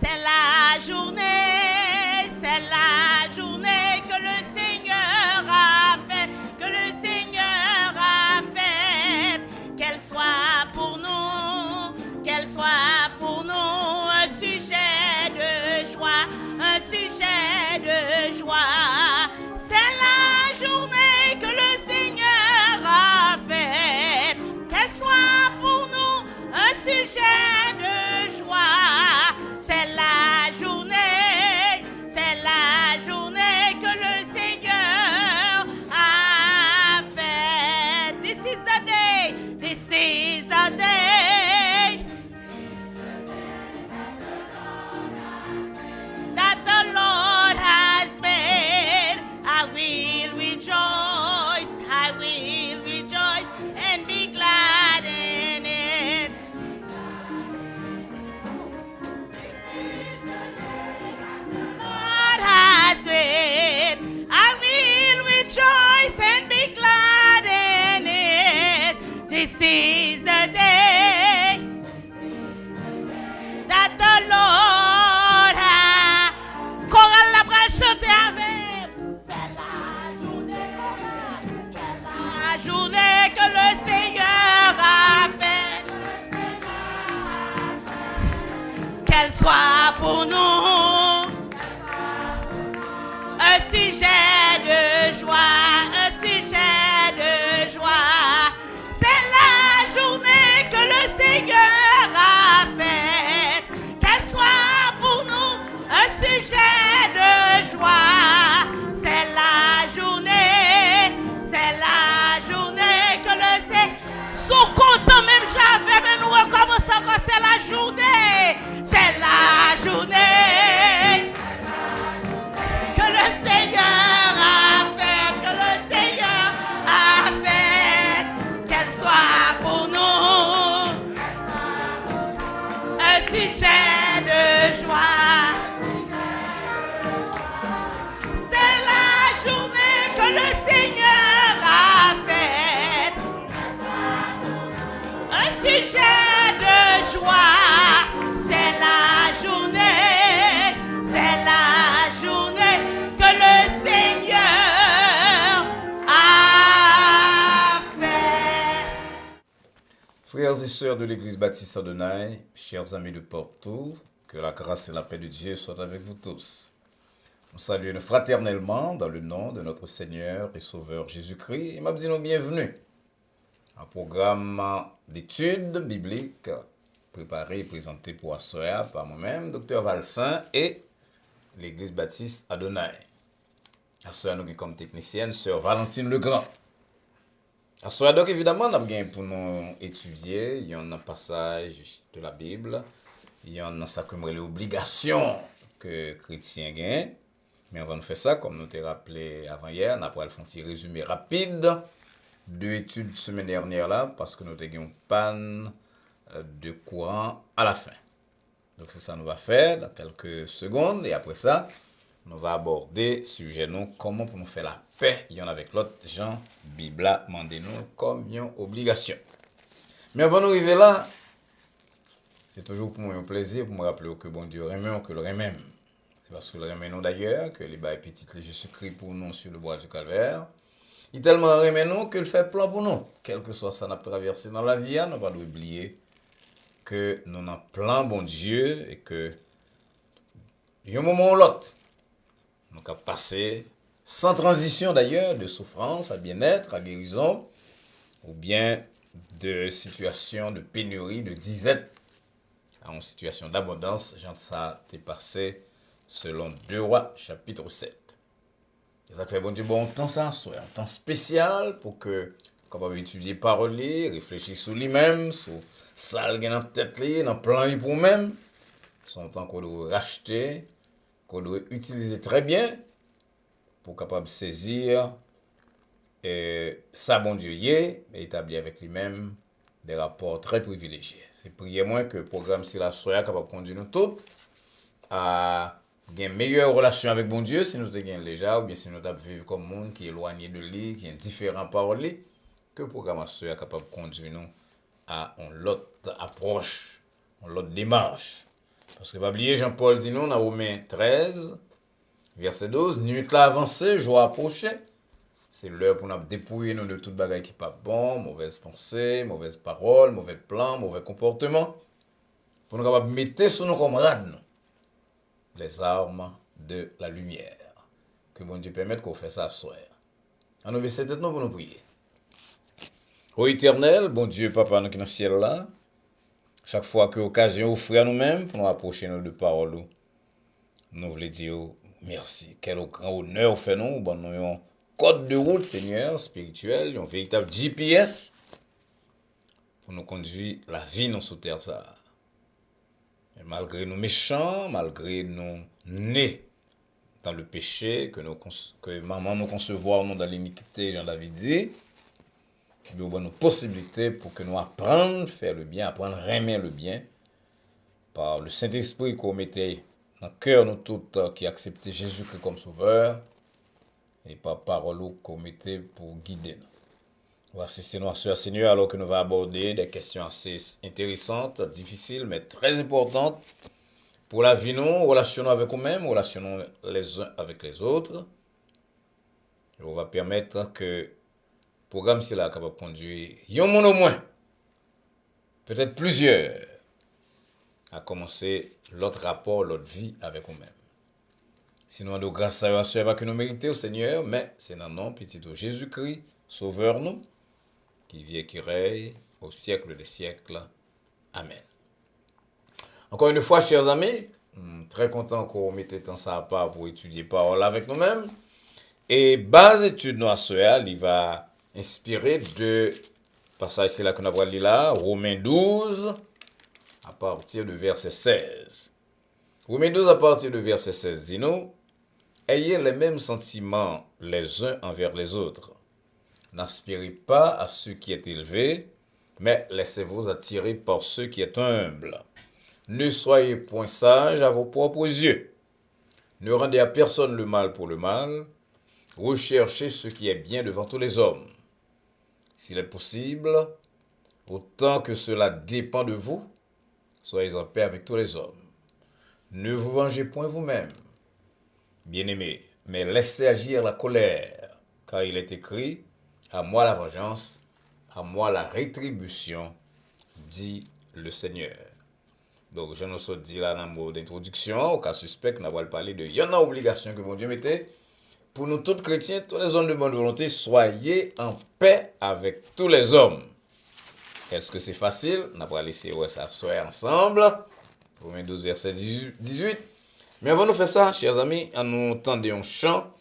C'est la journée que le Seigneur a faite, que le Seigneur a faite. Qu'elle soit pour nous un sujet de joie, un sujet de joie. C'est la journée que le Seigneur a faite. Qu'elle soit pour nous un sujet de joie. C'est la journée que le Seigneur a faite. This is the day that the Lord has made. I will rejoice and be glad in it. Lord has made. I will rejoice and be glad in it. This is the day that the Lord has. Chorale la bras chanter avec. C'est la journée que le Seigneur a faite. Qu'elle soit pour nous un sujet de joie, un sujet de joie. C'est la journée que le Seigneur a faite. Qu'elle soit pour nous un sujet de joie. C'est la journée que le Seigneur. Sous content même j'avais, mais nous recommençons encore. C'est la journée que le Seigneur a fait, qu'elle soit pour nous un sujet de joie. C'est la journée que le Seigneur a faite, un sujet de joie. C'est la journée que le Seigneur a fait. Frères et sœurs de l'Église Baptiste Adonai, chers amis de partout, que la grâce et la paix de Dieu soient avec vous tous. Nous saluons fraternellement dans le nom de notre Seigneur et Sauveur Jésus-Christ et nous bienvenue à un programme d'études bibliques préparé et présenté pour Assoya par moi-même, Dr Valsin et l'Église Baptiste Adonai. Assoya nous comme technicienne, Sœur Valentine Legrand. Assoya donc évidemment, nous avons pour nous étudier, il y a un passage de la Bible, il y a un sacrement l'obligation que chrétiens gagnent. Mais on va nous faire ça, comme nous t'ai rappelé avant hier, on a pour faire un petit résumé rapide de l'étude semaine dernière là, parce que nous avons une panne de courant à la fin. Donc c'est ça nous va faire dans quelques secondes, et après ça, nous va aborder sujet nous comment pour nous faire la paix, il y en a avec l'autre Jean Bibla mandez-nous comme une obligation. Mais avant d'arriver là, c'est toujours pour moi un plaisir pour me rappeler que bon Dieu aime, que le aime. C'est parce que le aime nous d'ailleurs, que les bails petits de Jésus-Christ pour nous sur le bois du calvaire. Il tellement aime nous qu'il fait plan pour nous. Quel que soit ça n'a traversé dans la vie, nous va oublier que nous avons plan bon Dieu et que il y a un moment ou l'autre, nous avons passé sans transition d'ailleurs de souffrance à bien-être, à guérison, ou bien de situation de pénurie, de disette, à une situation d'abondance. Jean ça t'est passé selon 2 Rois, chapitre 7. Et ça fait bon Dieu, bon temps ça, soit un temps spécial pour que, quand on va étudier parole, réfléchir sur lui-même, sur ça dans la tête, dans le plan pour nous-mêmes. Son temps qu'on doit racheter, qu'on doit utiliser très bien pour capable saisir et ça bon Dieu y est, et établir avec lui-même des rapports très privilégiés. C'est prier moins que le programme si la soya capable de conduire nous tous à une meilleure relation avec bon Dieu si nous te gagnons déjà, ou bien si nous vivons comme monde qui est éloigné de lui, qui est indifférent par lui, que le programme soya capable de conduire nous à une autre approche, une autre démarche. Parce que, pas oublier, Jean-Paul dit nous dans Romains 13, verset 12, nuit là avancée, jour approché. C'est l'heure pour nous dépouiller nous de toute bagaille qui n'est pas bon, mauvaise pensée, mauvaise parole, mauvais plan, mauvais comportement. Pour nous capables mettre sur nos camarades les armes de la lumière. Que bon Dieu permette qu'on fasse ça ce soir. En nous baisser tête nous pour nous prier. Ô éternel, bon Dieu, Papa, nous qui dans le ciel là, chaque fois que l'occasion offre à nous-mêmes pour nous approcher nous de parole, nous voulons dire merci. Quel grand honneur fait nous, bon nous un code de route, Seigneur, spirituel, un véritable GPS pour nous conduire la vie dans sous terre ça. Et malgré nous méchants, malgré nous nés dans le péché, que maman nous concevoir nous dans l'iniquité, Jean-David dit, nous avons une possibilité pour que nous apprenions à faire le bien, apprendre à aimer le bien, par le Saint-Esprit qu'on mettait dans le cœur nous tous qui acceptaient Jésus-Christ comme sauveur, et par parole qu'on mettait pour guider nous. Voici, c'est nous, Seigneur, alors que nous allons aborder des questions assez intéressantes, difficiles, mais très importantes pour la vie, nous, relationnons avec nous-mêmes, relationnons les uns avec les autres. Et on va permettre que le programme c'est là capable de conduire un monde au moins, peut-être plusieurs, à commencer l'autre rapport, l'autre vie avec nous-mêmes. Sinon, nous grâce à Dieu, pas que nous méritons au Seigneur, mais c'est dans le nom petit de Jésus-Christ, Sauveur nous, qui vit et qui règne au siècle des siècles. Amen. Encore une fois, chers amis, très content qu'on mette temps ça à part pour étudier parole avec nous-mêmes. Et base étude nous à ce il va inspirer de passage c'est là qu'on a lu là, Romains 12 à partir de verset 16. Romains 12 à partir de verset 16 dit nous, ayez les mêmes sentiments les uns envers les autres. N'aspirez pas à ce qui est élevé, mais laissez-vous attirer par ce qui est humble. Ne soyez point sages à vos propres yeux. Ne rendez à personne le mal pour le mal. Recherchez ce qui est bien devant tous les hommes. S'il est possible, autant que cela dépend de vous, soyez en paix avec tous les hommes. Ne vous vengez point vous-même, bien-aimés, mais laissez agir la colère, car il est écrit, à moi la vengeance, à moi la rétribution, dit le Seigneur. Donc, je nous dis là dans le mot d'introduction, au cas suspect, nous allons parler de y en a obligation que mon Dieu mettait. Pour nous tous chrétiens, tous les hommes de bonne volonté, soyez en paix avec tous les hommes. Est-ce que c'est facile? Nous allons laisser ça soir ensemble. Romains 12, verset 18. Mais avant de faire ça, chers amis, nous entendons un chant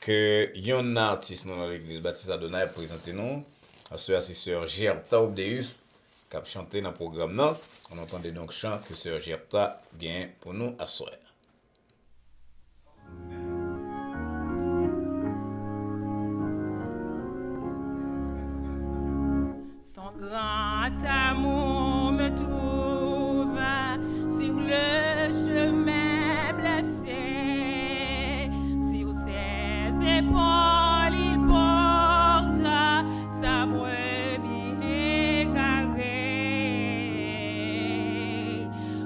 que yon artiste dans l'église baptiste Adonai présenté nous. À c'est sœur Gerta Obdeus qui a chanté dans le programme. Non? On entendait donc chant que sœur Gerta vient pour nous asseoir. Son grand amour me trouve sur le chemin blessé, sur ses épaules il porte sa brebis égarée,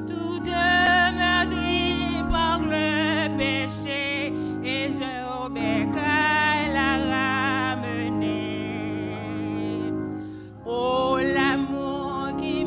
toute meurtrie par le péché, et je obéis qu'à la ramener. Oh, l'amour qui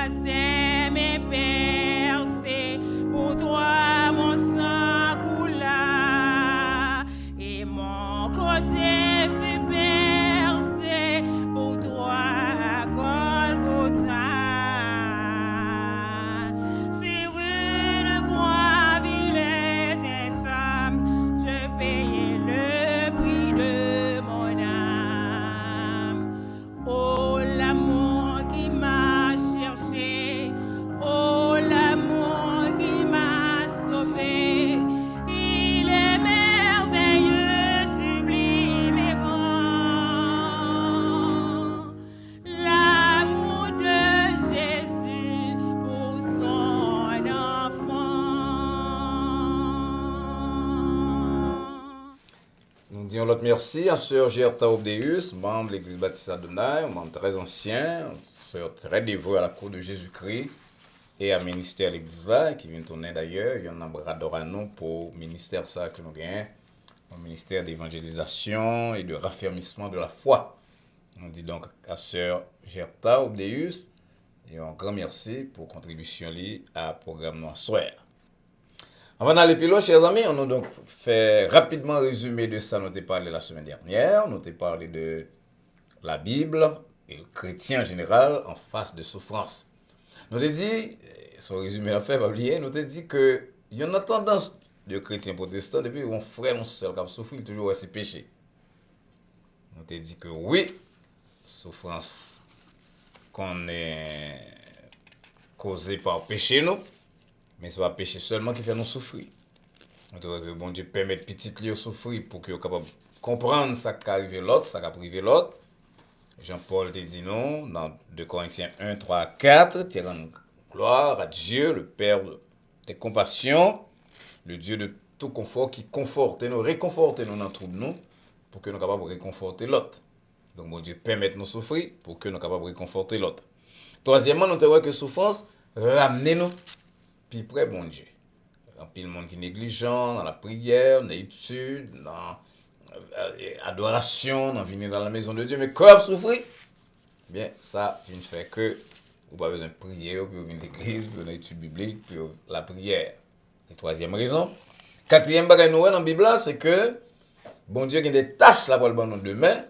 croisais mes percées, pour toi mon sang coula, et mon côté fut percé, pour toi Golgotha. Sur une croix vile et infâme, je payais le prix de mon âme. Oh, l'amour qui m'a cherché, oh, l'amour qui m'a sauvé, il est merveilleux, sublime et grand. L'amour de Jésus pour son enfant. Nous disons l'autre merci à Sœur Gerta Obdeus, membre de l'Église baptiste Adonai, un membre très ancien, sœur très dévouée à la cour de Jésus-Christ et à ministère de l'Église là, qui vient tourner d'ailleurs. Il y en a un bras d'or à nous pour le ministère ça que nous gagnons, un ministère d'évangélisation et de raffermissement de la foi. On dit donc à Sœur Gerta Obdeus et un grand merci pour contribution liée à programme Noir Soir. Avant d'aller plus loin, chers amis, on a donc fait rapidement un résumé de ça. Nous avons parlé la semaine dernière. Nous avons parlé de la Bible et le chrétien en général en face de souffrance. Nous avons dit, son résumé l'a fait, pas oublier, nous avons dit qu'il y a une tendance de chrétiens protestants, depuis qu'on frère non seul qui souffrir, toujours ses péchés. Nous avons dit que oui, souffrance qu'on est causée par péché, nous. Mais ce n'est pas le péché seulement qui fait nous souffrir. On dirait que bon Dieu permet petit lieu souffrir pour que soient capable de comprendre ce qui arrive l'autre, ce qui a privé l'autre. Jean-Paul te dit non, dans 2 Corinthiens 1, 3, 4, tu rends gloire à Dieu, le Père des compassions, le Dieu de tout confort qui conforte nous, réconforte nous dans le trouble nous, pour que nous soyons capables de réconforter l'autre. Donc bon Dieu permet de nous souffrir pour que nous soyons capables de réconforter l'autre. Troisièmement, nous avons que souffrance ramène nous puis près bon Dieu. Un pile monde qui est négligent dans la prière, dans l'étude, dans adoration, dans venir dans la maison de Dieu, mais quand souffrir, bien ça ne fait que vous pas besoin de prier, puis venir à l'église, puis l'étude biblique, puis la prière. Et troisième raison. Quatrième bagage nous dans la Bible c'est que bon Dieu a des tâches là pour le bon nous demain,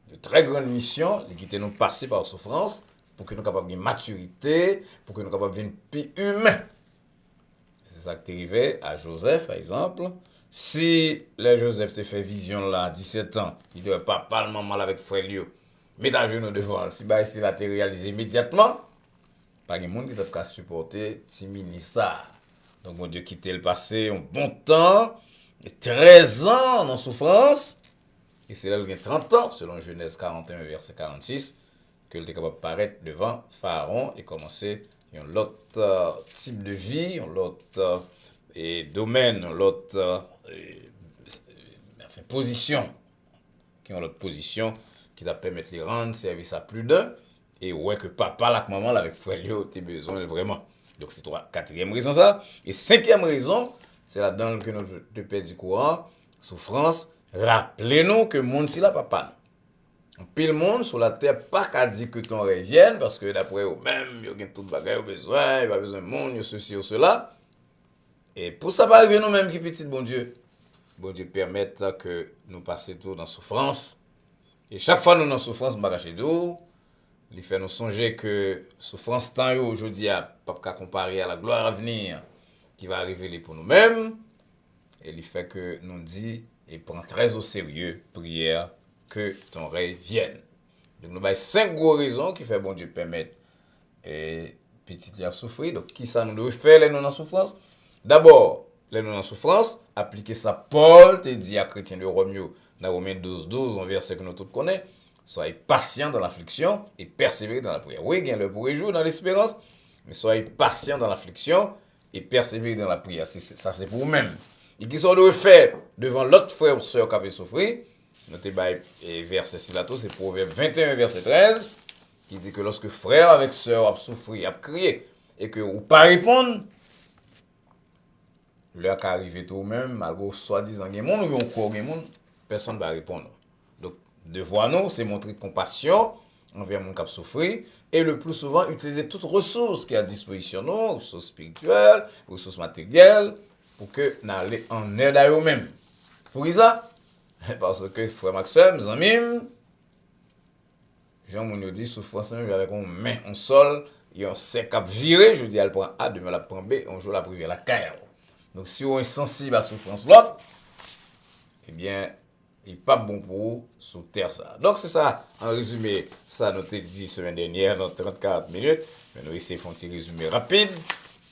de très grandes missions, qui nous passer par souffrance. Pour que nous soyons capables de maturité, pour que nous soyons capables de devenir plus humains. C'est ça qui est arrivé à Joseph, par exemple. Si le Joseph te fait vision là, à 17 ans, il ne devrait pas parler mal avec frère Lio, mais à genoux devant, si bah, il a été réalisé immédiatement, pas de monde qui t'a supporter Timini ça. Donc, mon Dieu, quitter le passé un bon temps, 13 ans en souffrance, et c'est là qu'il y a 30 ans, selon Genèse 41, verset 46. Que il était capable de paraître devant Pharaon et commencer un autre type de vie, un autre domaine, un autre position, qui ont l'autre position qui t'a permettre de rendre service à plus d'un et ouais que papa là maman là avec frère Léo t'as besoin vraiment. Donc c'est quatrième raison ça et cinquième raison, c'est là-dedans que nous te perdons du courant, souffrance, rappelez-nous que monde si là papa. Pile monde sur la terre pas qu'à dire que ton rêve vienne parce que d'après eux même il y a tout bagage au besoin, il y a besoin de monde, il y a ceci ou cela. Et pour ça pas arriver nous même qui petit bon Dieu permette que nous passions tout dans souffrance. Et chaque fois nous dans souffrance bagache d'eau, il fait nous songer que souffrance tant aujourd'hui a pas qu'à comparer à la gloire à venir qui va arriver pour nous-mêmes. Et il fait que nous dit et prend très au sérieux prière que ton rêve vienne. Donc nous avons 5 gros raisons qui fait bon Dieu permettre et petit à souffrir. Donc qui ça nous doit faire les non en souffrance? D'abord, les non en souffrance, appliquer ça Paul te dit à chrétien de Romain dans Romains 12, un verset que nous tous connaissons, soyez patient dans l'affliction et persévérez dans la prière. Oui, gain le pour jour dans l'espérance, mais soyez patient dans l'affliction et persévérez dans la prière. Ça c'est pour vous-même. Et qui sont doit faire devant l'autre frère ou sœur qui a souffrir. Notez verset 6 là, c'est Proverbe 21, verset 13, qui dit que lorsque frère avec sœur a souffri, a crié, et que ou pas répondre, l'heure qui arrive tout même, malgré soi-disant, il y a monde ou encore, personne ne va répondre. Donc, devoir nous, c'est montrer compassion envers mon cap souffrir et le plus souvent utiliser toutes ressources qui sont à disposition, nous, ressources spirituelles, ressources matérielles, pour que nous allions en aide à eux-mêmes. Pour ça, parce que frère Maxime, amis, Jean Mounio dit, souffrance avec une main en sol, et on sait qu'à virer, je dis, elle prend A, demain elle prend B, on joue la privé la caille. Donc si on est sensible à la souffrance l'autre, eh bien, il n'est pas bon pour vous sur terre ça. Donc c'est ça, en résumé, ça nous a dit semaine dernière, dans 30-40 minutes, mais nous essayons de faire un petit résumé rapide,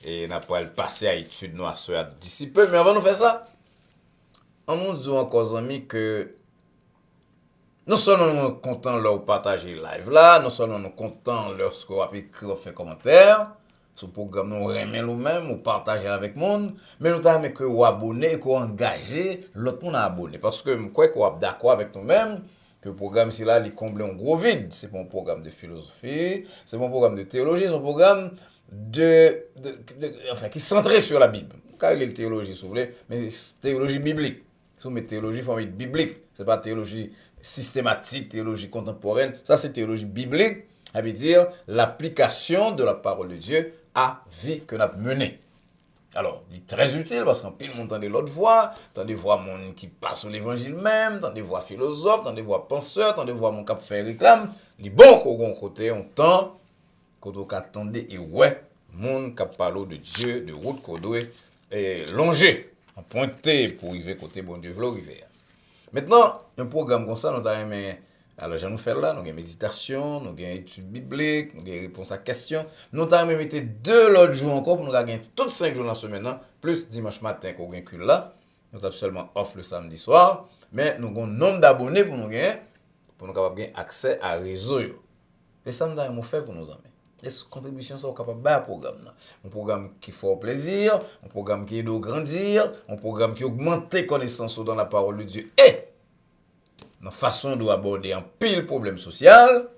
et on n'a pas le passer à l'étude nous à d'ici peu, mais avant de faire ça, on nous dit encore, amis, que non seulement nous sommes contents de partager live là, non seulement nous sommes contents lorsqu'on a écrit ou fait commentaire, sur le programme nous remet nous-mêmes, ou partager avec le monde, mais nous avons que vous abonner, que vous engager l'autre monde à abonner. Parce que je crois qu'on est d'accord avec nous-mêmes, que le programme ici là, il comble un gros vide. C'est pas un programme de philosophie, c'est pas un programme de théologie, c'est un programme qui est centré sur la Bible. Car il est théologie, si vous voulez, mais c'est théologie biblique. Si vous mettez théologie, il faut mettre biblique. Ce n'est pas théologie systématique, théologie contemporaine. Ça, c'est théologie biblique. Ça veut dire l'application de la parole de Dieu à vie que nous avons menée. Alors, il est très utile parce qu'en pile, on entend l'autre voix, on entend voix mon qui passe sur l'évangile même, on entend voix philosophes, on entend voix penseurs, on entend voix mon cap fait réclame. Il est bon qu'on côté, on entend, qu'on doit attendre et ouais, mon cap parle de Dieu, de route qu'on doit longer, en pointer pour arriver côté bon Dieu, veut arriver. Maintenant, un programme comme ça, nous avons alors, je nous fais là, nous avons méditation, nous avons études bibliques, nous avons réponse à questions. Nous avons mis 2 autres jours encore pour nous gagner tous 5 jours dans la semaine, plus dimanche matin qu'on gagne là. Nous avons seulement off le samedi soir, mais nous avons un nombre d'abonnés pour nous gagner, pour nous avoir accès à réseau. Et ça, nous avons fait pour nos amis. Les contributions sont capables de faire un programme. Un programme qui fait plaisir, un programme qui aide à grandir, un programme qui augmente les connaissances dans la parole de Dieu. Et dans la façon d'aborder un pile problème social,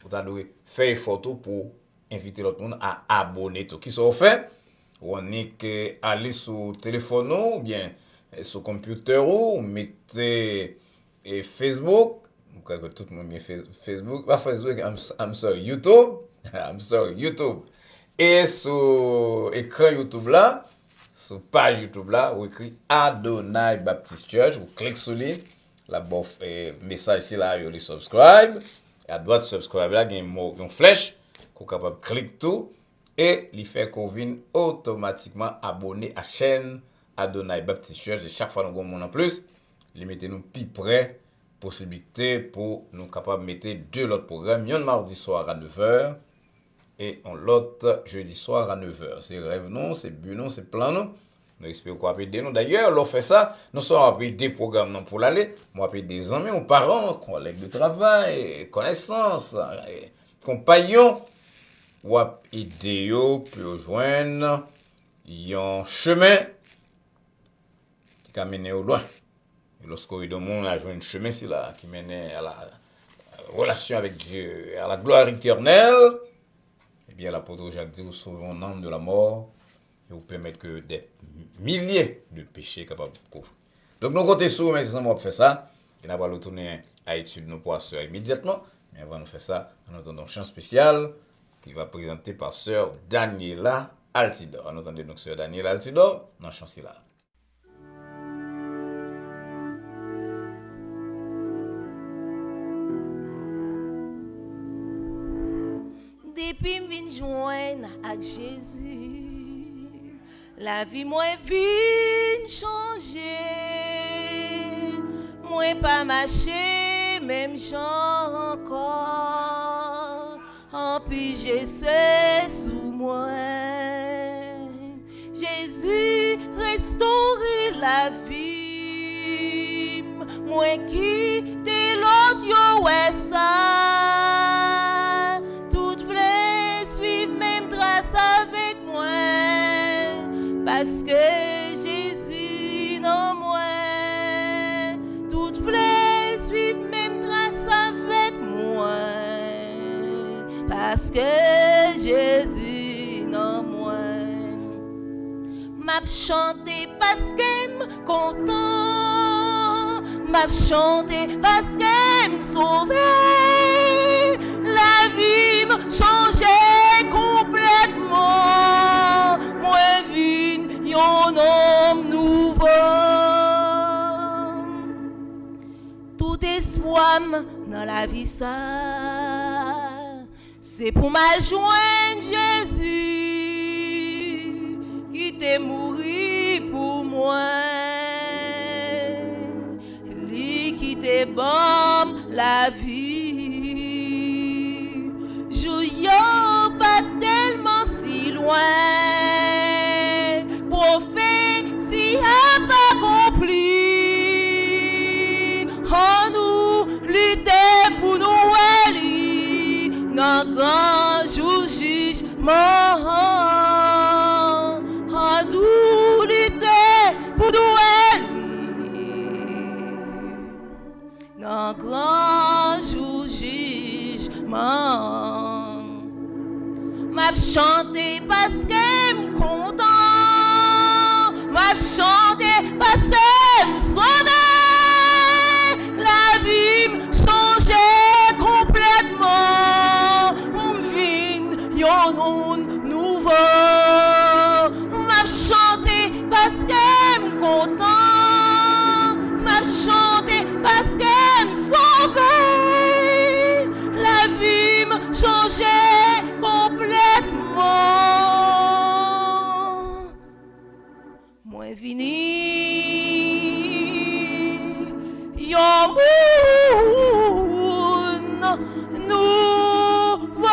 vous devez faire une photo pour inviter l'autre monde à abonner tout. Qui sont fait? On est que aller sur le téléphone ou bien sur le computer ou mettez Facebook. Vous croyez que tout le monde a Facebook. Pas Facebook, I'm sorry, YouTube. I'm sorry, YouTube. Et sur l'écran YouTube là, sur page YouTube là, vous écrit Adonai Baptist Church. Vous cliquez sur lui. La bof message ici là, vous subscribe. Et à droite subscribe là, il y a une flèche qu'on est capable de cliquer tout et il fait qu'on vienne automatiquement abonner à la chaîne Adonai Baptist Church. Et chaque fois nous avons en plus, les mettez nous plus près possibilité pour nous capable de mettre 2 autres programmes, un mardi soir à 9h et l'autre jeudi soir à 9h. C'est rêve non, c'est but non, c'est plan non. Nous espérons qu'on va aider nous. D'ailleurs, l'on fait ça, nous sommes des programmes non pour l'aller. Moi, des amis, ou parents, collègues de travail, connaissances, compagnons, ou aider pour rejoindre un chemin qui a mené au loin. Et lorsqu'on est dans le monde, on a joué un chemin qui mène à la relation avec Dieu, à la gloire éternelle. Eh bien, l'apôtre Jacques dit, vous sauvez un âme de la mort. Et vous permettre que des milliers de péchés capables de couvrir. Donc, nous comptons sur mes exemples, on va faire ça. Et nous allons retourner à l'étude nos poids immédiatement. Mais avant de faire ça, nous attendons un chant spécial qui va présenter par sœur Daniela Altidor. Nous attendons donc sœur Daniela Altidor dans le chant là. Depuis que je joindre à Jésus, la vie moi vient changer. Moi pas marcher même gens encore. En puis je sais sous moi. Jésus restaurer la vie. Moi qui t'es l'autre yo ouais ça. Parce que Jésus non moi, toute flèche suivent même trace avec moi. Parce que Jésus non moi, m'a chanté parce qu'elle content, m'a chanté parce qu'elle sauvé. la vie me changeait complètement. Moi vin yon homme nouveau. Tout espoir dans la vie ça, c'est pour ma joindre Jésus qui t'est mouru pour moi. Lui qui t'est bon la vie. Jouillot pas tellement si loin. Prophétie a pas accompli. En nous lutter pour nous aller dans grand jour jugement. En nous lutter pour nous aller dans grand jour jugement. M'a chanté parce que m'm content. M'a chanté parce que m'm sauvé. La vie me changeait complètement. M'vin yon monde nouveau. M'a chanté parce que m'm content. M'a chanté parce que m'm sauvé. La vie me changeait complètement. Moi vini yon moun nouveau.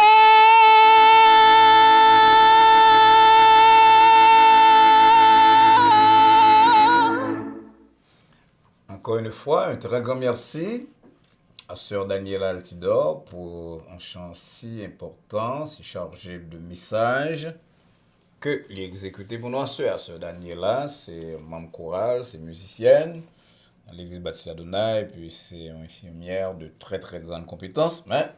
Encore une fois, un très grand merci à Sœur Daniela Altidor pour un chant si important, si chargé de messages que l'exécuté pour nous. Sœur Daniela, c'est membre chorale, c'est musicienne à l'église Baptiste Adonai, et puis c'est une infirmière de très très grande compétence, mais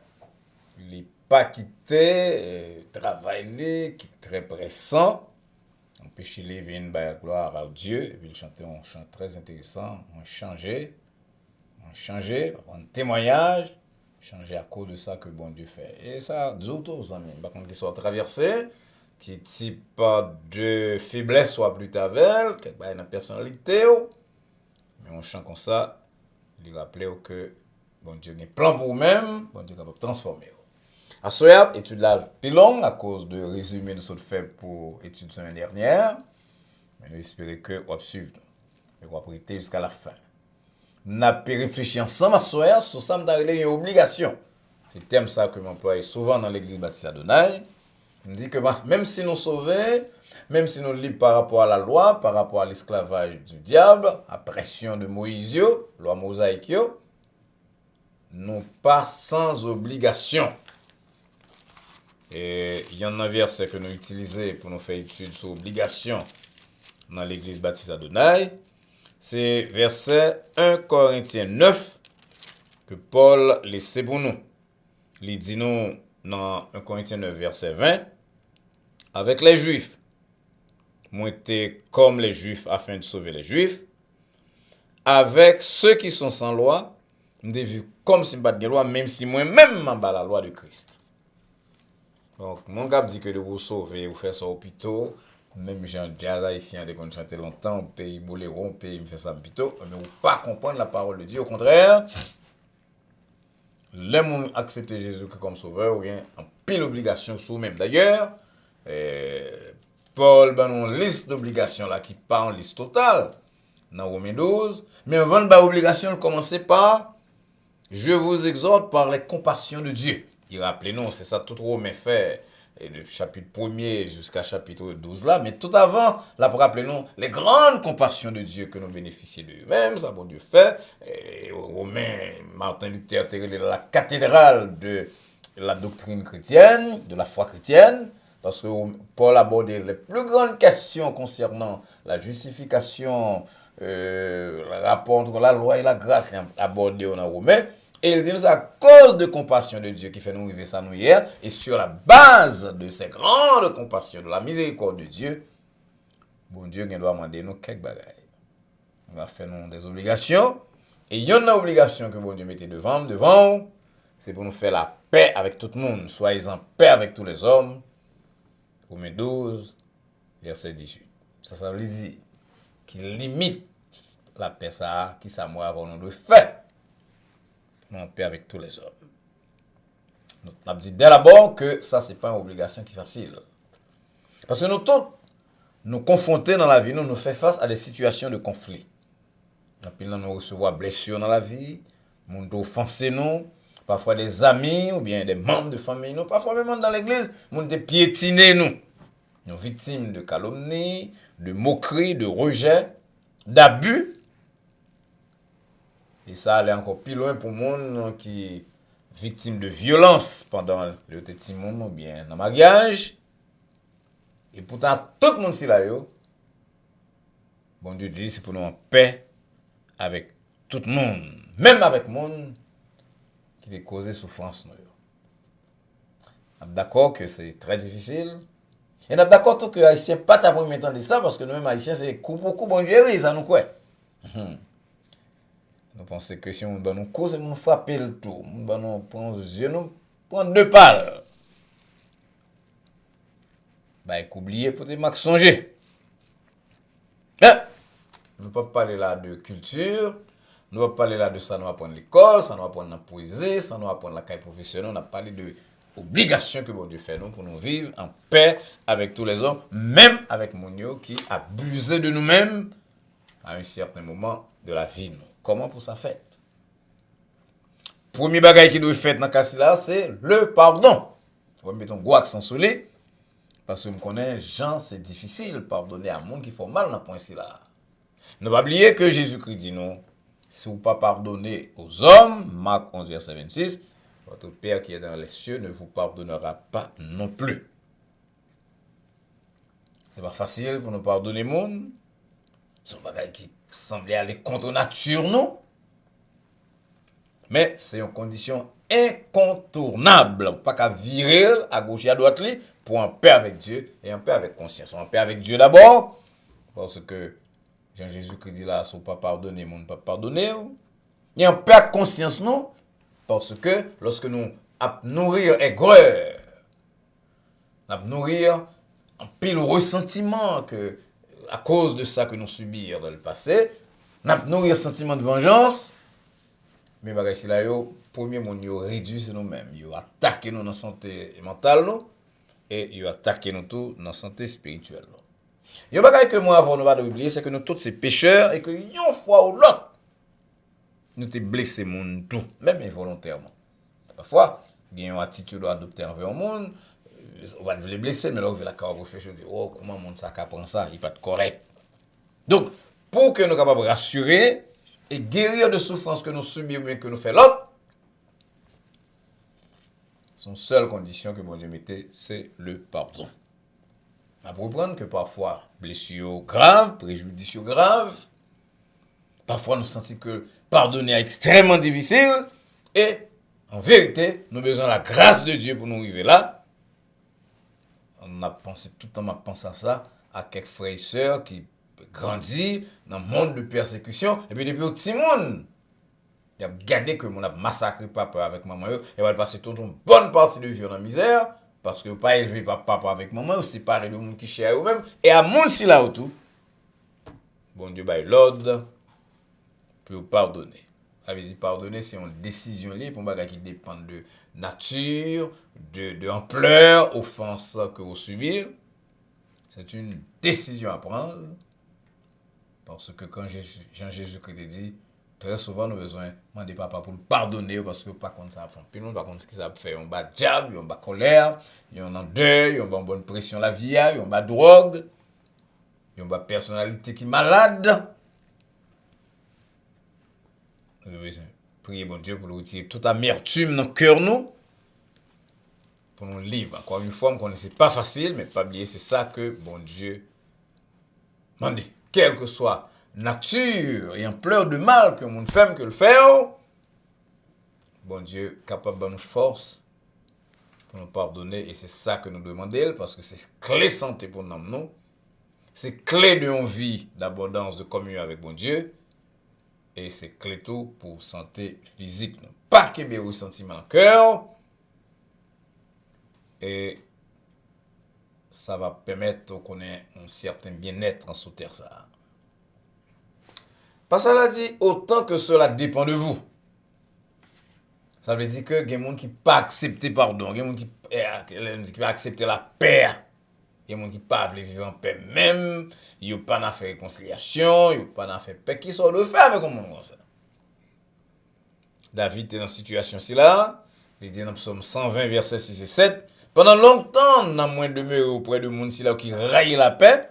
il n'est pas quitté, travaillé, qui est très pressant. On peut chez les vins, la gloire à Dieu, et puis il chantait un chant très intéressant, on changé, un témoignage, changer à cause de ça que bon Dieu fait. Et ça, d'autres amis, par contre, qui sont traversés, qui type de faiblesse soit plus tavel, qui a une personnalité, mais on chante comme ça, il rappelle que bon Dieu a un plan pour vous-même, bon Dieu est capable de transformer. À ce moment, étude là plus longue à cause de résumé de ce fait pour étude de semaine dernière, mais nous espérons que vous suivre et vous prêter jusqu'à la fin. Nous avons réfléchi ensemble à soir sur ça, nous avons une obligation. C'est le thème ça que m'emploie souvent dans l'église Baptiste Adonai. Il dit que même si nous sauvons, même si nous lisons par rapport à la loi, par rapport à l'esclavage du diable, à pression de Moïse, loi mosaïque, nous pas sans obligation. Et il y en a un verset que nous utilisons pour nous faire étude sur obligation dans l'église Baptiste Adonai. C'est verset 1 Corinthiens 9 que Paul laisse pour nous. Il dit nous dans 1 Corinthiens 9 verset 20, avec les Juifs, moi été comme les Juifs afin de sauver les Juifs, avec ceux qui sont sans loi, nous devons vivre comme si nous n'avons pas de loi, même si moi-même je bats la loi de Christ. Donc, mon gars dit que de vous sauver, vous faire ça au pito, même j'ai un jazz haïtien, dès qu'on chantait longtemps, on paye boléro, on paye, me fait ça au pito, mais vous pas comprendre la parole de Dieu. Au contraire, les gens acceptent Jésus comme sauveur, ou bien en pile obligation sur même. D'ailleurs, Paul a une liste d'obligations là qui pas en liste totale dans Romains 12, mais avant de obligation, commencer par je vous exhorte par les compassions de Dieu. Il rappelez-nous, c'est ça tout Romain fait, et le chapitre 1er jusqu'à chapitre 12 là, mais tout avant, là pour rappelez-nous les grandes compassions de Dieu que nous bénéficions de eux-mêmes, ça bon Dieu fait. Et Romain, Martin Luther était la cathédrale de la doctrine chrétienne, de la foi chrétienne, parce que Paul abordait les plus grandes questions concernant la justification, le rapport entre la loi et la grâce qu'il a abordé dans Romain. Et il dit nous à cause de compassion de Dieu qui fait nous vivre ça nous hier, et sur la base de ces grandes compassions, de la miséricorde de Dieu, bon Dieu doit demander nous quelques bagailles. On va faire nous des obligations, et il y a une obligation que bon Dieu mettait devant, c'est pour nous faire la paix avec tout le monde. Soyez en paix avec tous les hommes. Romains 12, verset 18. Ça veut dire qu'il limite la paix ça, qui ça moi avant nous de faire. En paix avec tous les hommes. Donc, on a dit dès d'abord que ça, c'est pas une obligation qui est facile. Parce que nous tous, nous confronter dans la vie, nous faisons face à des situations de conflit. Puis nous recevons des blessures dans la vie, nous offensés nous, parfois des amis ou bien des membres de famille, nous, parfois même dans l'église, nous piétiner nous. Nous victimes de calomnie, de moquerie, de rejet, d'abus. Et ça allait encore plus loin pour monde qui est victime de violence pendant le petit monde ou bien dans le mariage. Et pourtant, tout le monde ici là, bon Dieu dit, c'est pour nous en paix avec tout le monde. Même avec le monde qui a causé souffrance. Nous sommes d'accord que c'est très difficile. Et nous sommes d'accord que les Haïtiens pas ta première temps de ça, parce que nous-mêmes Haïtiens, c'est beaucoup bon Dieu, ça nous quoi. Nous pensons que si on nous cause, nous frapper le tout. Nous prend yeux, nous prend deux pales. Bah, il faut oublier pour te marques songer. Nous ne pouvons pas parler là de culture, nous ne pouvons pas parler là de ça, nous apprendre l'école, ça nous apprendre la poésie, ça nous apprendre la caille professionnelle. On a parlé de obligation que bon Dieu fait nous pour nous vivre en paix avec tous les hommes, même avec Mounio qui abusait de nous-mêmes à un certain moment de la vie. Comment pour ça fait? Premier bagage qui doit faire dans ce cas-là, c'est le pardon. On va mettre un gros accent sur lui. Parce que je connais, Jean, c'est difficile de pardonner à un monde qui fait mal dans ce point-là. Ne pas oublier que Jésus-Christ dit non. Si vous ne pas pardonnez aux hommes, Marc 11, verset 26, votre Père qui est dans les cieux ne vous pardonnera pas non plus. C'est pas facile pour nous pardonner le monde. C'est un bagage qui semblait aller contre nature, non? Mais c'est une condition incontournable. Pas qu'à virer à gauche et à droite pour en paix avec Dieu et en paix avec conscience. En paix avec Dieu d'abord, parce que Jean-Jésus-Christ dit là, si vous ne pas pardonner, mon ne pas pardonner. Et en paix avec conscience, non? Parce que lorsque nous nourrir aigreur, nous nourrir un pile ressentiment que à cause de ça que nous subirons dans le passé, nous nourrir sentiment de vengeance. Mais bagay là yo, premier mon yo réduit c'est nous-mêmes, yo attaqué nous dans santé mentale nous et yo attaqué nous tout dans santé spirituelle. Yo bagay que moi avant nous pas oublier c'est que nous tous ces pécheurs et que une fois ou l'autre nous te blessé monde tout, même involontairement. Parfois, il y a une attitude à adopter envers le monde, on va le blesser mais là on veut la carrière faire dire oh comment monde ça prend ça, il pas correct. Donc pour que nous capables rassurer et guérir de souffrances que nous subissons et que nous faisons l'autre, son seule condition que bon Dieu mettait, c'est le pardon. On peut comprendre que parfois, blessures graves, préjudices graves, parfois nous sentons que pardonner est extrêmement difficile, et en vérité, nous avons besoin de la grâce de Dieu pour nous arriver là. On a pensé tout le temps, on pense à ça, à quelques frères et sœurs qui grandi dans le monde de persécution et puis depuis au petit monde il a gardé que mon a massacré papa avec maman et va passer toute une bonne partie de vie dans la misère parce que pas élevé papa avec maman ou séparé de monde qui cher eux même et à monde si là autour bon Dieu bail l'ordre pour pardonner. Ça veut dire pardonner c'est une décision libre pour bagage qui dépend de nature de ampleur offense que vous subir. C'est une décision à prendre. Parce que quand Jean-Jésus-Christ dit, très souvent nous avons besoin de demander papa pour nous pardonner parce que pas contre ça prend. Puis nous pas contre ce qui ça fait, on bat diable, on bat colère, on en deuil, on bat bonne pression la vie, on bat drogue, on bat personnalité qui malade. Nous devons prier bon Dieu pour nous retirer toute amertume dans le cœur nous pour nous libres. Encore une fois, on connaît c'est pas facile mais pas oublier c'est ça que bon Dieu m'a dit. Quelle que soit nature et ampleur de mal que mon femme que le fait, bon Dieu capable de nous force pour nous pardonner et c'est ça que nous demandons parce que c'est clé santé pour nous, c'est clé de une vie d'abondance de communion avec bon Dieu et c'est clé tout pour santé physique. Pas qu'il y ait des sentiments dans le cœur et ça va permettre qu'on ait un certain bien-être en sous terre ça. Parce qu'elle a dit autant que cela dépend de vous. Ça veut dire que il y a des gens qui pas accepter pardon, il y a des gens qui pas accepter la paix. Il y a des gens qui pas veulent vivre en paix même, ils pas n'a fait réconciliation, ils pas n'a fait paix qui sont de faire avec un monde comme ça. David est dans cette situation là, il dit dans Psaume 120 verset 6 et 7, pendant longtemps n'a moins demeuré auprès de monde là qui raille la paix.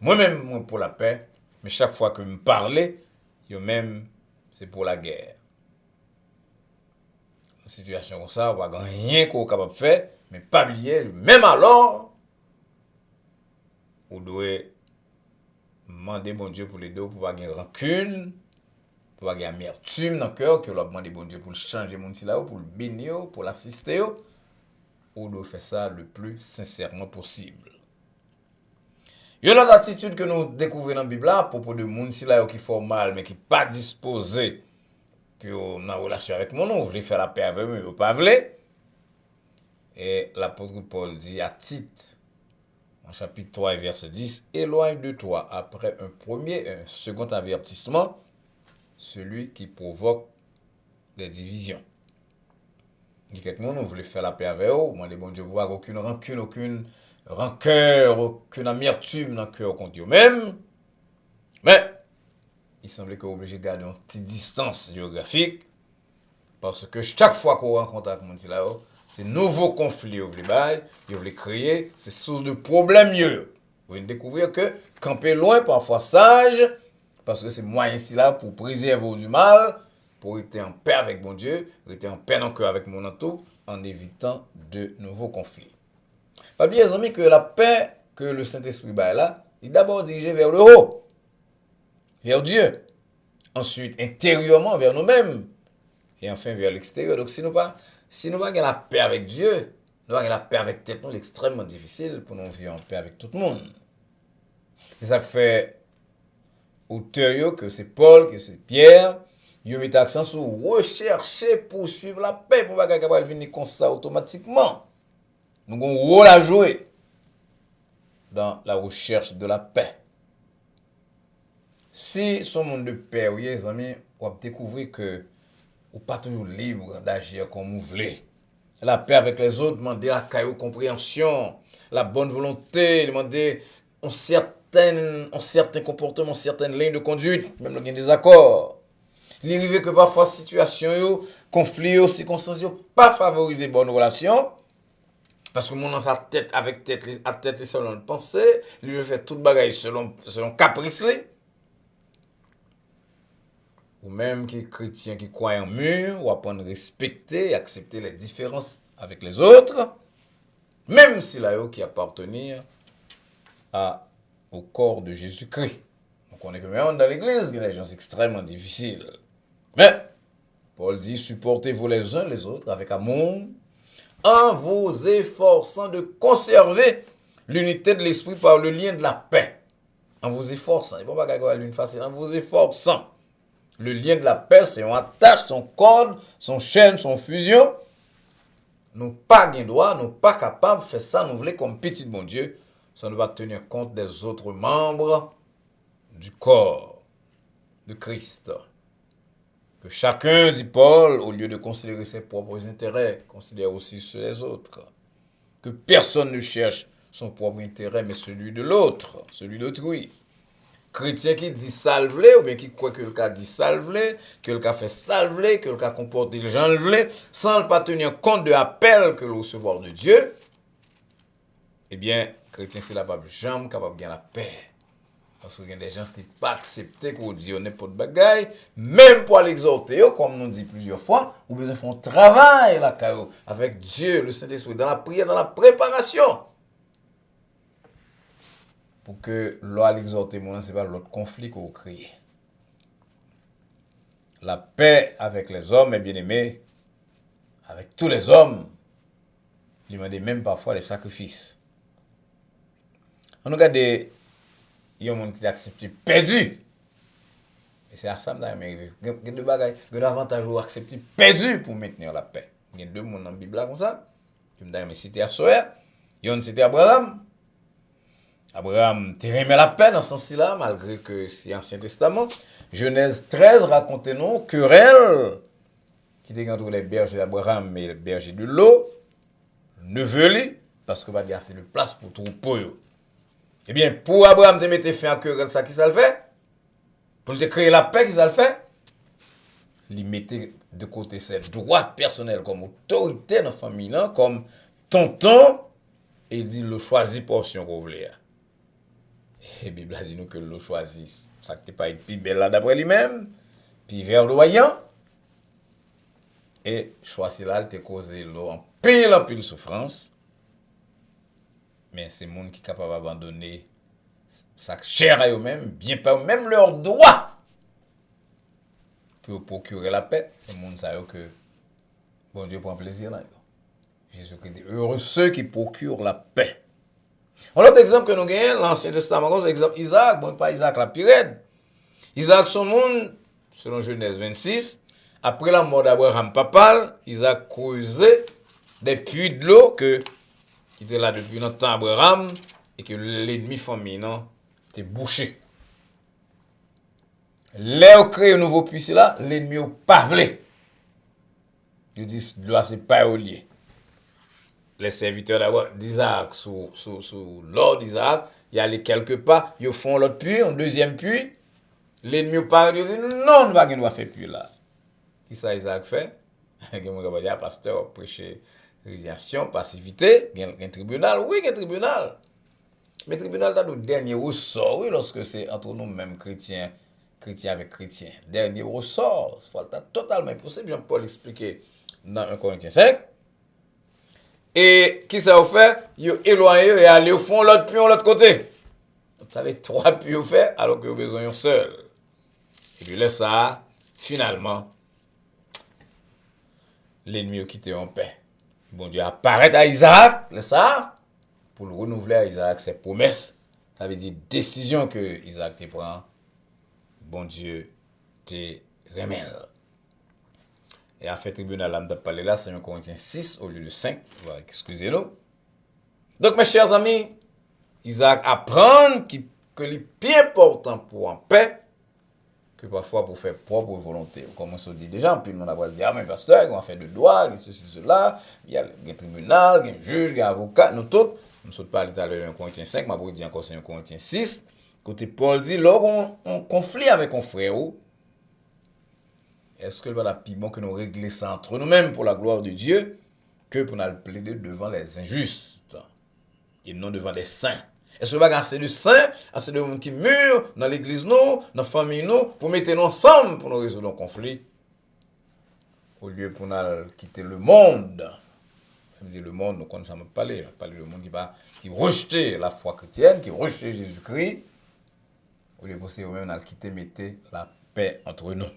Moi-même moi pour la paix, mais chaque fois que me parler, yo même c'est pour la guerre. Une situation comme ça, on va rien qu'on capable de faire, mais pas oublier, même alors, on doit demander bon Dieu pour les deux, pour pas avoir rancune, pour pas avoir amertume dans le cœur, que l'on demande bon Dieu pour le changer mon là, pour le bénir, pour l'assister, on doit faire ça le plus sincèrement possible. Il y a une autre attitude que nous découvrons dans la Bible à propos de gens qui font mal, mais qui ne sont pas disposés que on a relation avec mon nom, vous voulez faire la paix avec moi, vous pas voulez. Et l'apôtre Paul dit à Tite, en chapitre 3 verset 10, éloigne de toi après un second avertissement, celui qui provoque des divisions. Il y a quelqu'un qui voulait faire la paix avec vous, moi, les bon Dieu, vous n'avez aucune rancune, aucune rancœur, aucune amertume dans le cœur contre eux-mêmes. Mais il semblait qu'on est obligé de garder une petite distance géographique parce que chaque fois qu'on rencontre avec mon là, c'est nouveau conflit vous voulez créer, c'est source de problèmes mieux. Vous allez découvrir que camper loin parfois sage parce que c'est moyen ici là pour préserver du mal, pour être en paix avec mon Dieu, être en paix dans le cœur avec mon entourage en évitant de nouveaux conflits. Pas bien les amis que la paix que le Saint-Esprit bat là, il est d'abord dirigé vers le haut. Vers Dieu, ensuite intérieurement vers nous-mêmes, et enfin vers l'extérieur. Donc si nous pas la paix avec Dieu, nous avons la paix avec tête, nous, c'est extrêmement difficile pour nous vivre en paix avec tout le monde. Et ça fait auteur que c'est Paul, que c'est Pierre, ils mettent l'accent sur rechercher, poursuivre la paix, pour pas qu'elle venir comme ça automatiquement. Nous avons un rôle à jouer dans la recherche de la paix. Si son monde de paix, oui, les amis, on va découvrir que vous pas toujours libre d'agir comme vous voulez. La paix avec les autres, demander la compréhension, la bonne volonté, demander un certain comportement, certaines lignes de conduite, même le des accords. Il arrive que parfois situation, conflit, circonstances, pas favoriser bonne relation. Parce que mon dans sa tête avec tête selon le pensée, il veut faire toute bagaille selon caprice. Ou même qui chrétien qui croit en mur, ou apprendre à respecter et accepter les différences avec les autres, même si là qui appartenir au corps de Jésus-Christ. Donc on est que même dans l'église, il y a des gens extrêmement difficiles. Mais Paul dit, supportez-vous les uns les autres avec amour, en vous efforçant de conserver l'unité de l'esprit par le lien de la paix. En vous efforçant, il ne faut pas qu'il y ait facile, en vous efforçant. Le lien de la paix, c'est on attache son corde, son chaîne, son fusion. Nous pas gain droit, nous pas capables de faire ça, nous voulons comme petit bon Dieu, ça ne va tenir compte des autres membres du corps de Christ. Que chacun, dit Paul, au lieu de considérer ses propres intérêts, considère aussi ceux des autres. Que personne ne cherche son propre intérêt, mais celui de l'autre, celui d'autrui. Chrétien qui dit salvelé, ou bien qui croit que le cas dit salvelé, que le cas fait salvelé, que le cas comporte les gens levelé, sans ne pas tenir compte de l'appel que le recevoir de Dieu, eh bien, chrétien, c'est là pas jamais capable de gagner la paix. Parce qu'il y a des gens qui ne pas accepter qu'on dit n'importe bagaille, même pour l'exhorter, comme nous dit plusieurs fois, ou besoin de faire un travail là, avec Dieu, le Saint-Esprit, dans la prière, dans la préparation. Pour que l'on l'exhorter, ce n'est pas l'autre conflit qu'on crée. La paix avec les hommes est bien aimée, avec tous les hommes, il demande même parfois les sacrifices. On regarde, il y a un monde qui accepte perdu. Et c'est à ça que je m'arrive. Il y a deux bagages, il y a un avantage à accepter perdu pour maintenir la paix. Il y a deux mondes dans la Bible comme ça. Je me dis, cité à Soer, yon c'était Abraham. Abraham te remet la peine en ce sens-là, malgré que c'est Ancien Testament. Genèse 13 raconte nous querelle qui était entre les bergers d'Abraham et les bergers de l'eau, neveu, parce que va dire c'est de place pour troupeau. Eh bien, pour Abraham te mettre fin à querelle, ça qui ça le fait? Pour te créer la paix, qui ça le fait? Il mettait de côté ses droits personnels comme autorité dans la famille, là, comme tonton, et il dit le choisi portion qu'on voulait. Et la Bible a dit nous que le choisi, ça qui pas être plus belle là d'après lui-même, puis verdoyant. Et choisi là, il te causé l'eau en pile souffrance. Mais c'est monde qui est capable d'abandonner sa chair à eux-mêmes, bien pas même leurs droits pour procurer la paix. C'est monde ça que bon Dieu prend plaisir là. Jésus-Christ dit heureux ceux qui procurent la paix. L'autre exemple que nous gagnons, l'Ancien Testament, c'est l'exemple Isaac, bon pas Isaac la pirate. Isaac son monde, selon Genèse 26, après la mort d'Abraham papa, Isaac creusait des puits de l'eau qui étaient là depuis longtemps Abraham et que l'ennemi famille non était bouché. Là créé un nouveau puits là, l'ennemi au pavlé. Il dit l'eau c'est pas au lieu. Les serviteurs d'Isaac sous l'ordre d'Isaac, il y a les quelques pas, ils font l'autre puits, un deuxième puits. L'ennemi au pavlé dit non, nous va faire puits là. Qui ça Isaac fait? Il va dire pasteur prêcher résignation, passivité, il y a un tribunal, oui, il y a un tribunal. Mais le tribunal a le dernier ressort, oui, lorsque c'est entre nous-mêmes chrétiens avec chrétiens. Dernier ressort, il faut totalement impossible. Jean-Paul expliqué dans 1 Corinthiens 5. Et qui ça a fait? Ils ont éloigné et allé au fond, l'autre puits, l'autre côté. Donc, vous avez 3 puits fait alors que vous avez besoin d'un seul. Et puis là, ça, finalement, l'ennemi a quitté en paix. Bon Dieu apparaît à Isaac, là, ça, pour le renouveler à Isaac ses promesses. Ça veut dire décision que Isaac te prend. Bon Dieu te remèle. Et à fait tribunal, là, je parler là, c'est 1 Corinthiens 6 au lieu de 5. Excusez-nous. Donc, mes chers amis, Isaac apprend que le plus important pour en paix, que parfois pour faire propre volonté. Comme on se dit déjà, puis on va dire, ah, mais pasteur, on a fait de droit, ceci, cela, il y a un tribunal, il y a un juge, il y a un avocat, nous tous. On ne parle tout à l'heure de 1 Corinthiens 5, mais on dit encore c'est 1 Corinthiens 6. Côté Paul dit, lorsqu'on conflit avec un frère, est-ce que va plus bon que nous régler ça entre nous-mêmes pour la gloire de Dieu que pour nous plaider devant les injustes et non devant les saints? Est-ce que va y avoir assez de saints, assez de monde qui meurent dans l'église, nous, dans la famille, nous, pour mettre nous ensemble pour nous résoudre le conflit? Au lieu pour nous quitter le monde. Ça me dit le monde, nous connaissons parler. Parler du monde qui rejeter la foi chrétienne, qui rejeter Jésus-Christ. Au lieu pour ça, nous allons quitter, mettre la paix entre nous.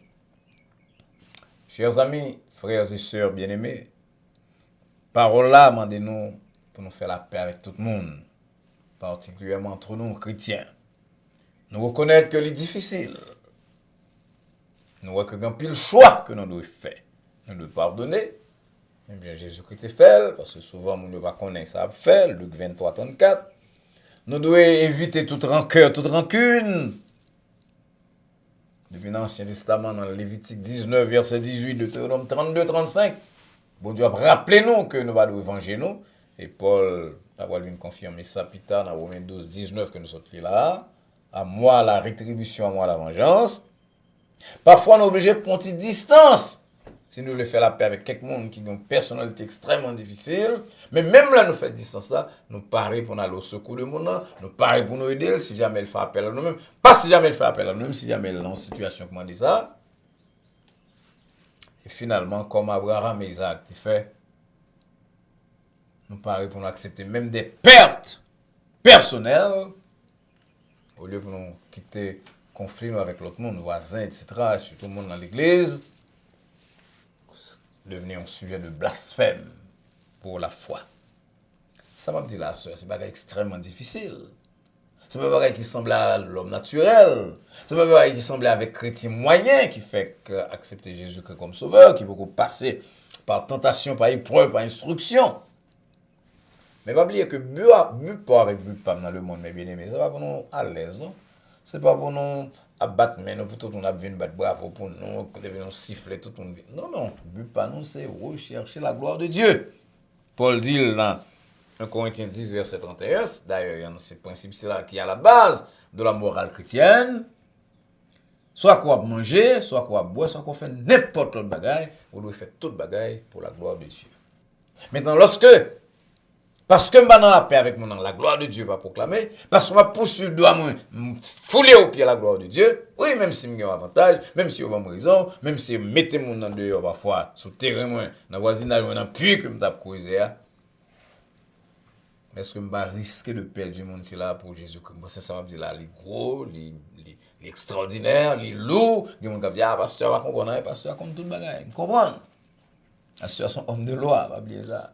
Chers amis, frères et sœurs bien-aimés, parole là, demandez-nous pour nous faire la paix avec tout le monde, particulièrement entre nous, chrétiens. Nous reconnaître que c'est difficile. Nous reconnaissons pile choix que nous devons faire. Nous devons pardonner. Même bien Jésus-Christ fait, parce que souvent, nous ne connaissons pas ça fait, Luc 23, 34. Nous devons éviter toute rancœur, toute rancune. Depuis l'Ancien Testament, dans Lévitique 19, verset 18, Deutéronome 32, 35, bon Dieu a rappelé nous que nous allons venger nous. Et Paul a voulu confirmer ça plus tard dans Romains 12, 19 que nous sommes là. À moi la rétribution, à moi la vengeance. Parfois, on est obligé de prendre une distance. Si nous voulons faire la paix avec quelqu'un qui a une personnalité extrêmement difficile, mais même là, nous faisons distance là, nous parlons pour aller au secours de mon nom, nous parlons pour nous aider, si jamais elle fait appel à nous-mêmes, pas si jamais elle fait appel à nous-mêmes, si jamais elle est en situation comme on dit ça. Et finalement, comme Abraham et Isaac ont fait, nous parlons pour nous accepter même des pertes personnelles, au lieu pour nous quitter conflit avec l'autre monde, voisins, etc., et surtout le monde dans l'église, devenir un sujet de blasphème pour la foi. Ça m'a dit la sœur, c'est pas extrêmement difficile. C'est pas pareil qui semble à l'homme naturel. C'est pas pareil qui semble avec chrétien moyen qui fait accepter Jésus comme sauveur, qui peut passer par tentation, par épreuve, par instruction. Mais pas oublier que but pas avec but pas dans le monde, mais bien aimé, ça va pour nous à l'aise, non? C'est pas pour nous abattre, mais nous, pour tout le monde a venir battre bravo pour nous, nous siffler tout le monde. Non, non, but pas nous, c'est rechercher la gloire de Dieu. Paul dit là, 1 Corinthiens 10, verset 31, d'ailleurs, il y a ce principe là qui est à la base de la morale chrétienne. Soit qu'on manger, soit qu'on boire, soit qu'on fait n'importe quel bagaille, on doit faire toute bagaille pour la gloire de Dieu. Maintenant, parce que je suis dans la paix avec mon nom, la gloire de Dieu va proclamer, parce que je poursuivre, dois me fouler au pied la gloire de Dieu, oui, même si j'ai un avantage, même si j'ai une raison, même si je mets mon nom dehors parfois, sous terrain, dans le voisinage, dans le puits que je vais creuser, est-ce que je vais risquer de perdre mon monde là pour Jésus-Christ? Parce que ça va dire là, les gros, les extraordinaires, les lourds, les gens qui disent, ah, pasteur, va comprendre, pasteur, compte tout le bagage. Vous comprenez? La situation homme de loi, va oublier ça.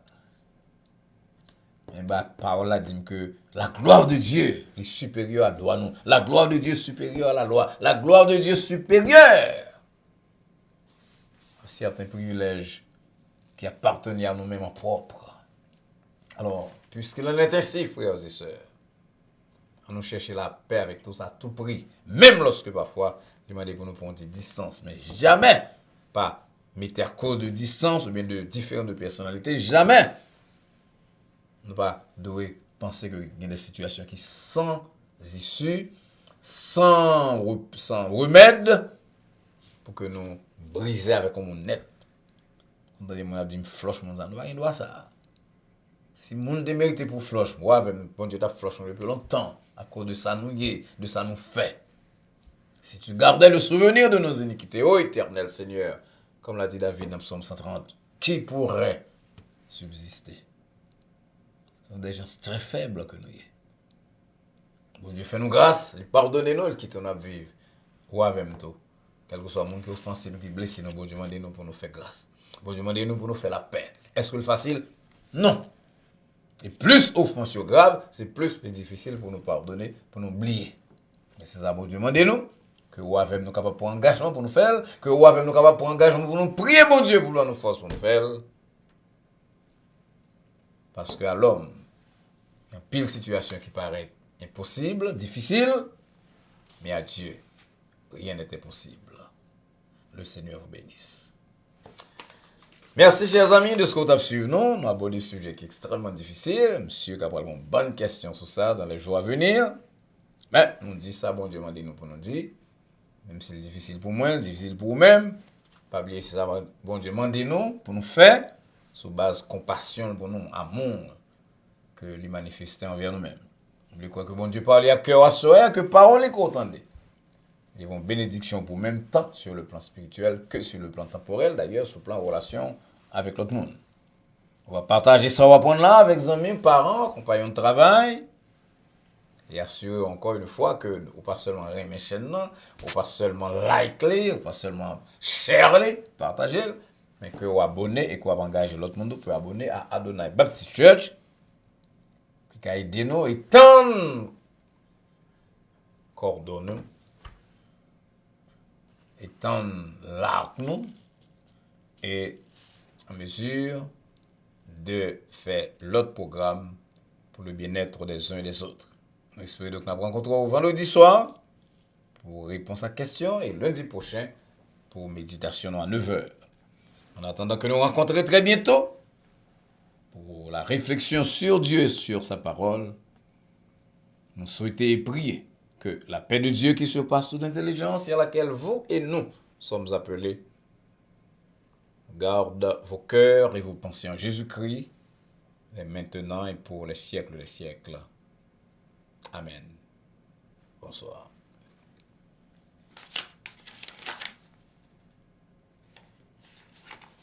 Mais la parole a dit que la gloire de Dieu est supérieure à la loi. La gloire de Dieu est supérieure à la loi. La gloire de Dieu est supérieure à certains privilèges qui appartenaient à nous-mêmes en propre. Alors, puisqu'il en est ainsi, frères et sœurs, on nous cherche la paix avec tous à tout prix, même lorsque parfois, demandez pour nous prendre des distances, mais jamais pas mettre à cause de distance ou bien de différentes personnalités, jamais nous pas devons penser qu'il y a des situations qui sont sans issue, sans remède, pour que nous briser avec un monde net. Quand on dit que je floche mon zan, nous pas droit ça. Si moun de mérité pour floche, moi avec bon Dieu t'a floche depuis longtemps à cause de ça nous de ça nous fait. Si tu gardais le souvenir de nos iniquités, ô éternel Seigneur, comme l'a dit David dans Psaume 130, qui pourrait subsister? Ce sont des gens très faibles que nous y. Bon Dieu fait nous grâce, pardonnez-nous, il quitte nous vivre. Ou avec tout. Quel que soit le monde qui offense nous, qui blesse nous, bon Dieu demandez-nous pour nous faire grâce. Bon Dieu demandez-nous pour nous faire la paix. Est-ce que c'est facile? Non. Et plus offense grave, c'est plus difficile pour nous pardonner, pour nous oublier. Mais c'est ça, bon Dieu demandez-nous. Que vous avez nous capable pour engagement pour nous faire, que vous avez nous capable pour engagement pour nous prier, bon Dieu, pour nous force pour nous faire. Parce qu'à l'homme, il y a pile de situations qui paraissent impossibles, difficiles, mais à Dieu, rien n'est impossible. Le Seigneur vous bénisse. Merci, chers amis, de ce que vous avez suivi. Nous abordons un sujet qui est extrêmement difficile. Monsieur qui a une bonne question sur ça dans les jours à venir. Mais nous dit ça, bon Dieu m'a dit nous pour nous dire. Même si c'est difficile pour moi, difficile pour vous-même. Pas oublier ça, bon Dieu m'a dit nous pour nous faire, sur base compassion pour nous, amour, que lui manifester envers nous-mêmes. N'oubliez quoi que bon Dieu parle à cœur à soi, que parole est qu'entendez. Ils vont bénédiction pour même temps sur le plan spirituel que sur le plan temporel, d'ailleurs, sur le plan relation avec l'autre monde. On va partager ça, on va prendre là avec amis, parents, compagnons de travail. Et assurer encore une fois que ou pas seulement aimer chaîne, ou pas seulement liker, ou pas seulement share, partager, mais que vous abonnez et que vous engagez l'autre monde pour abonner à Adonai Baptist Church. Puis qu'à aider nous et tant coordonner, et tant l'arc nous, et en mesure de faire l'autre programme pour le bien-être des uns et des autres. Nous espérons donc nous rencontrer vendredi soir pour réponse à questions et lundi prochain pour méditation à 9h. En attendant que nous rencontrions très bientôt pour la réflexion sur Dieu et sur sa parole, nous souhaitons et prier que la paix de Dieu qui surpasse toute intelligence et à laquelle vous et nous sommes appelés garde vos cœurs et vos pensées en Jésus-Christ, maintenant et pour les siècles des siècles. Amen. Bonsoir.